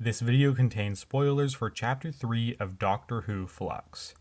This video contains spoilers for Chapter 3 of Doctor Who Flux.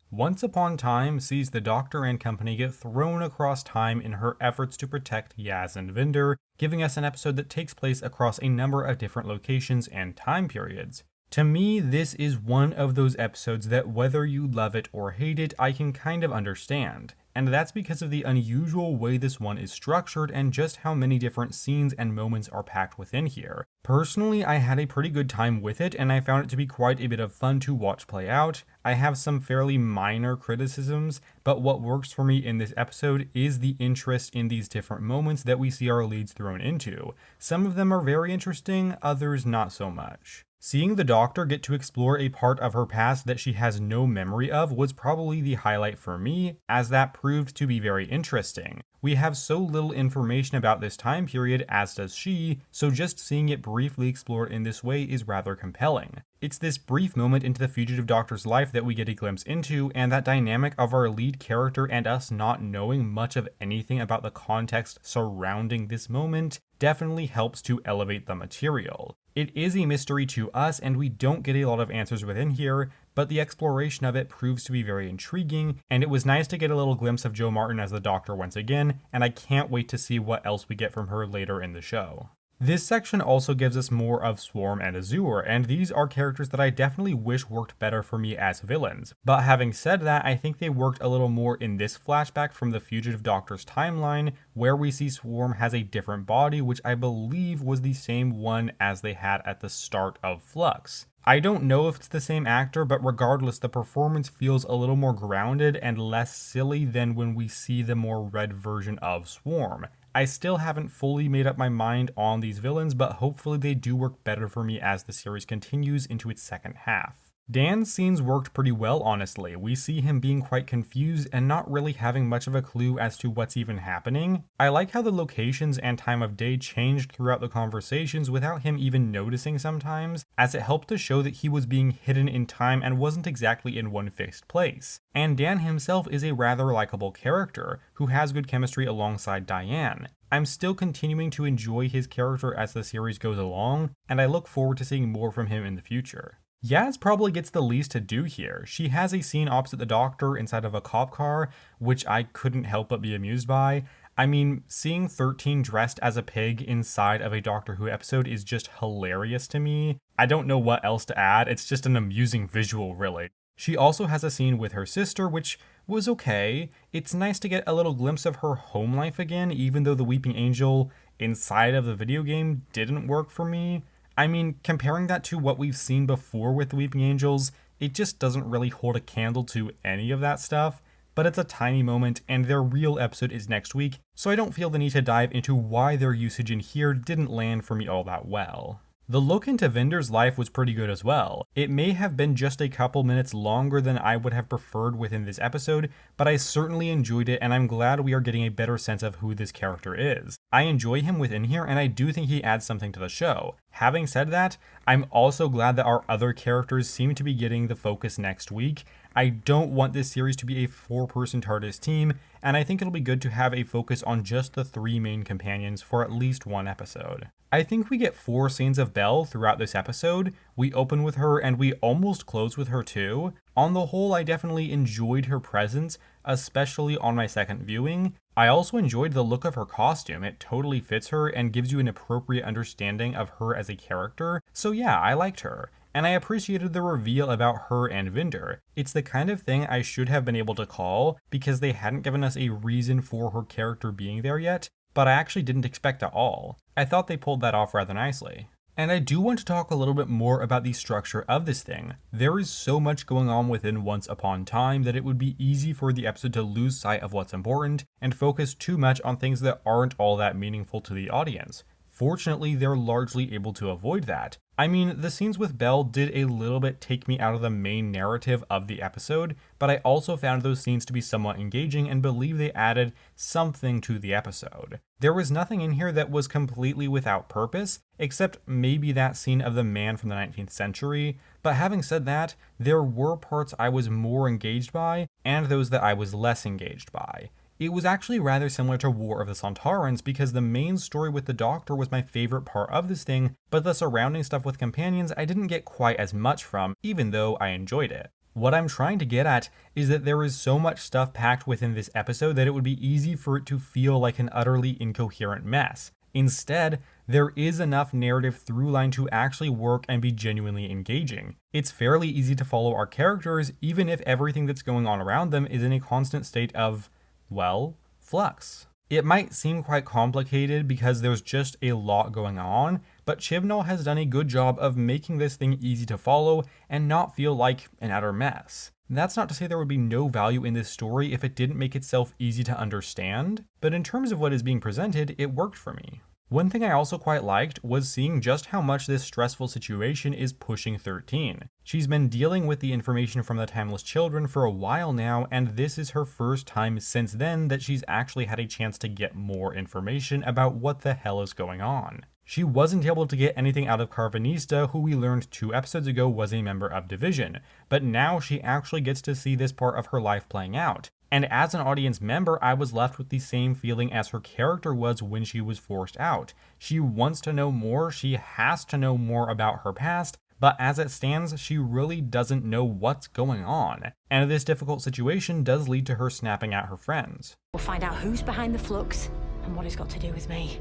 Once Upon Time sees the Doctor and company get thrown across time in her efforts to protect Yaz and Vinder, giving us an episode that takes place across a number of different locations and time periods. To me, this is one of those episodes that whether you love it or hate it, I can kind of understand. And that's because of the unusual way this one is structured and just how many different scenes and moments are packed within here. Personally, I had a pretty good time with it, and I found it to be quite a bit of fun to watch play out. I have some fairly minor criticisms, but what works for me in this episode is the interest in these different moments that we see our leads thrown into. Some of them are very interesting, others not so much. Seeing the Doctor get to explore a part of her past that she has no memory of was probably the highlight for me, as that proved to be very interesting. We have so little information about this time period, as does she, so just seeing it briefly explored in this way is rather compelling. It's this brief moment into the fugitive Doctor's life that we get a glimpse into, and that dynamic of our lead character and us not knowing much of anything about the context surrounding this moment definitely helps to elevate the material. It is a mystery to us, and we don't get a lot of answers within here, but the exploration of it proves to be very intriguing, and it was nice to get a little glimpse of Jo Martin as the Doctor once again, and I can't wait to see what else we get from her later in the show. This section also gives us more of Swarm and Azure, and these are characters that I definitely wish worked better for me as villains. But having said that, I think they worked a little more in this flashback from the Fugitive Doctor's timeline, where we see Swarm has a different body, which I believe was the same one as they had at the start of Flux. I don't know if it's the same actor, but regardless, the performance feels a little more grounded and less silly than when we see the more red version of Swarm. I still haven't fully made up my mind on these villains, but hopefully they do work better for me as the series continues into its second half. Dan's scenes worked pretty well, honestly. We see him being quite confused and not really having much of a clue as to what's even happening. I like how the locations and time of day changed throughout the conversations without him even noticing sometimes, as it helped to show that he was being hidden in time and wasn't exactly in one fixed place. And Dan himself is a rather likable character, who has good chemistry alongside Diane. I'm still continuing to enjoy his character as the series goes along, and I look forward to seeing more from him in the future. Yaz probably gets the least to do here. She has a scene opposite the Doctor inside of a cop car, which I couldn't help but be amused by. I mean, seeing 13 dressed as a pig inside of a Doctor Who episode is just hilarious to me. I don't know what else to add, it's just an amusing visual, really. She also has a scene with her sister, which was okay. It's nice to get a little glimpse of her home life again, even though the Weeping Angel inside of the video game didn't work for me. I mean, comparing that to what we've seen before with the Weeping Angels, it just doesn't really hold a candle to any of that stuff, but it's a tiny moment, and their real episode is next week, so I don't feel the need to dive into why their usage in here didn't land for me all that well. The look into Vinder's life was pretty good as well. It may have been just a couple minutes longer than I would have preferred within this episode, but I certainly enjoyed it, and I'm glad we are getting a better sense of who this character is. I enjoy him within here, and I do think he adds something to the show. Having said that, I'm also glad that our other characters seem to be getting the focus next week. I don't want this series to be a 4-person TARDIS team, and I think it'll be good to have a focus on just the 3 main companions for at least one episode. I think we get 4 scenes of Belle throughout this episode. We open with her and we almost close with her too. On the whole, I definitely enjoyed her presence, especially on my second viewing. I also enjoyed the look of her costume. It totally fits her and gives you an appropriate understanding of her as a character. So yeah, I liked her. And I appreciated the reveal about her and Vinder. It's the kind of thing I should have been able to call because they hadn't given us a reason for her character being there yet, but I actually didn't expect at all. I thought they pulled that off rather nicely. And I do want to talk a little bit more about the structure of this thing. There is so much going on within Once Upon Time that it would be easy for the episode to lose sight of what's important and focus too much on things that aren't all that meaningful to the audience. Fortunately, they're largely able to avoid that. I mean, the scenes with Belle did a little bit take me out of the main narrative of the episode, but I also found those scenes to be somewhat engaging and believe they added something to the episode. There was nothing in here that was completely without purpose, except maybe that scene of the man from the 19th century, but having said that, there were parts I was more engaged by, and those that I was less engaged by. It was actually rather similar to War of the Sontarans because the main story with the Doctor was my favorite part of this thing, but the surrounding stuff with companions I didn't get quite as much from, even though I enjoyed it. What I'm trying to get at is that there is so much stuff packed within this episode that it would be easy for it to feel like an utterly incoherent mess. Instead, there is enough narrative throughline to actually work and be genuinely engaging. It's fairly easy to follow our characters even if everything that's going on around them is in a constant state of, well, flux. It might seem quite complicated because there's just a lot going on, but Chibnall has done a good job of making this thing easy to follow and not feel like an utter mess. That's not to say there would be no value in this story if it didn't make itself easy to understand, but in terms of what is being presented, it worked for me. One thing I also quite liked was seeing just how much this stressful situation is pushing 13. She's been dealing with the information from the Timeless Children for a while now, and this is her first time since then that she's actually had a chance to get more information about what the hell is going on. She wasn't able to get anything out of Carvanista, who we learned 2 episodes ago was a member of Division, but now she actually gets to see this part of her life playing out. And as an audience member, I was left with the same feeling as her character was when she was forced out. She wants to know more, she has to know more about her past, but as it stands, she really doesn't know what's going on. And this difficult situation does lead to her snapping at her friends. We'll find out who's behind the flux and what it's got to do with me.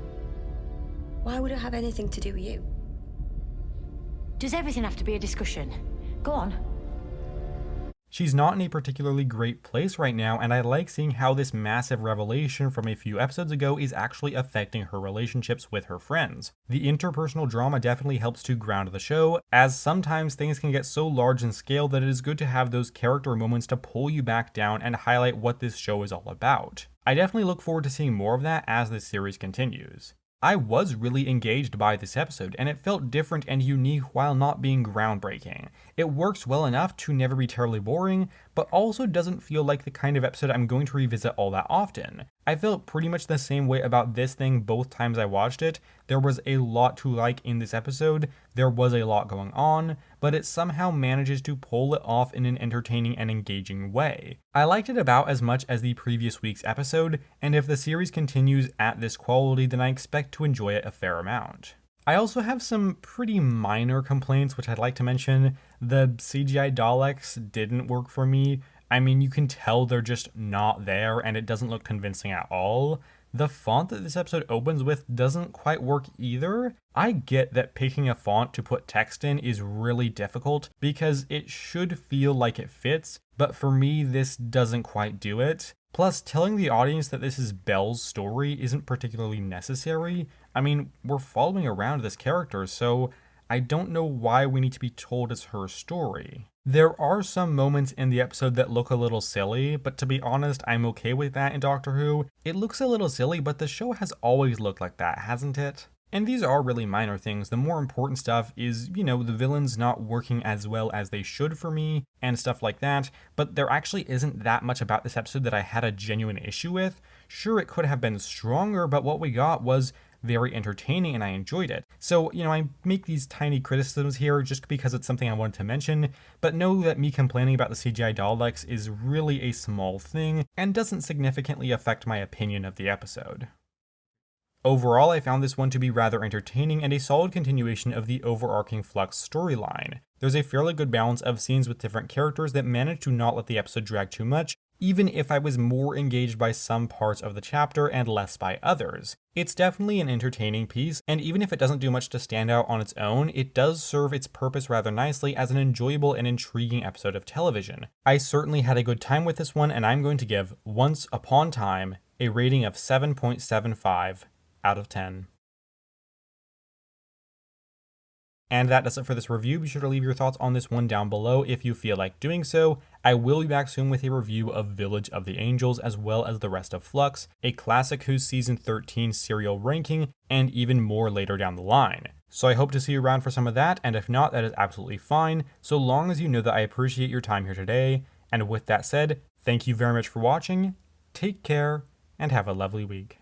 Why would it have anything to do with you? Does everything have to be a discussion? Go on. She's not in a particularly great place right now, and I like seeing how this massive revelation from a few episodes ago is actually affecting her relationships with her friends. The interpersonal drama definitely helps to ground the show, as sometimes things can get so large in scale that it is good to have those character moments to pull you back down and highlight what this show is all about. I definitely look forward to seeing more of that as this series continues. I was really engaged by this episode, and it felt different and unique while not being groundbreaking. It works well enough to never be terribly boring, but also doesn't feel like the kind of episode I'm going to revisit all that often. I felt pretty much the same way about this thing both times I watched it. There was a lot to like in this episode, there was a lot going on, but it somehow manages to pull it off in an entertaining and engaging way. I liked it about as much as the previous week's episode, and if the series continues at this quality, then I expect to enjoy it a fair amount. I also have some pretty minor complaints which I'd like to mention. The CGI Daleks didn't work for me. I mean, you can tell they're just not there and it doesn't look convincing at all. The font that this episode opens with doesn't quite work either. I get that picking a font to put text in is really difficult because it should feel like it fits, but for me this doesn't quite do it. Plus, telling the audience that this is Belle's story isn't particularly necessary. I mean, we're following around this character, so I don't know why we need to be told it's her story. There are some moments in the episode that look a little silly, but to be honest, I'm okay with that in Doctor Who. It looks a little silly, but the show has always looked like that, hasn't it? And these are really minor things. The more important stuff is, the villains not working as well as they should for me, and stuff like that, but there actually isn't that much about this episode that I had a genuine issue with. Sure, it could have been stronger, but what we got was very entertaining and I enjoyed it. So, I make these tiny criticisms here just because it's something I wanted to mention, but know that me complaining about the CGI Daleks is really a small thing and doesn't significantly affect my opinion of the episode. Overall, I found this one to be rather entertaining and a solid continuation of the overarching Flux storyline. There's a fairly good balance of scenes with different characters that manage to not let the episode drag too much, even if I was more engaged by some parts of the chapter and less by others. It's definitely an entertaining piece, and even if it doesn't do much to stand out on its own, it does serve its purpose rather nicely as an enjoyable and intriguing episode of television. I certainly had a good time with this one, and I'm going to give Once Upon Time a rating of 7.75 out of 10. And that does it for this review. Be sure to leave your thoughts on this one down below if you feel like doing so. I will be back soon with a review of Village of the Angels as well as the rest of Flux, a classic Who's Season 13 serial ranking, and even more later down the line. So I hope to see you around for some of that, and if not, that is absolutely fine, so long as you know that I appreciate your time here today. And with that said, thank you very much for watching, take care, and have a lovely week.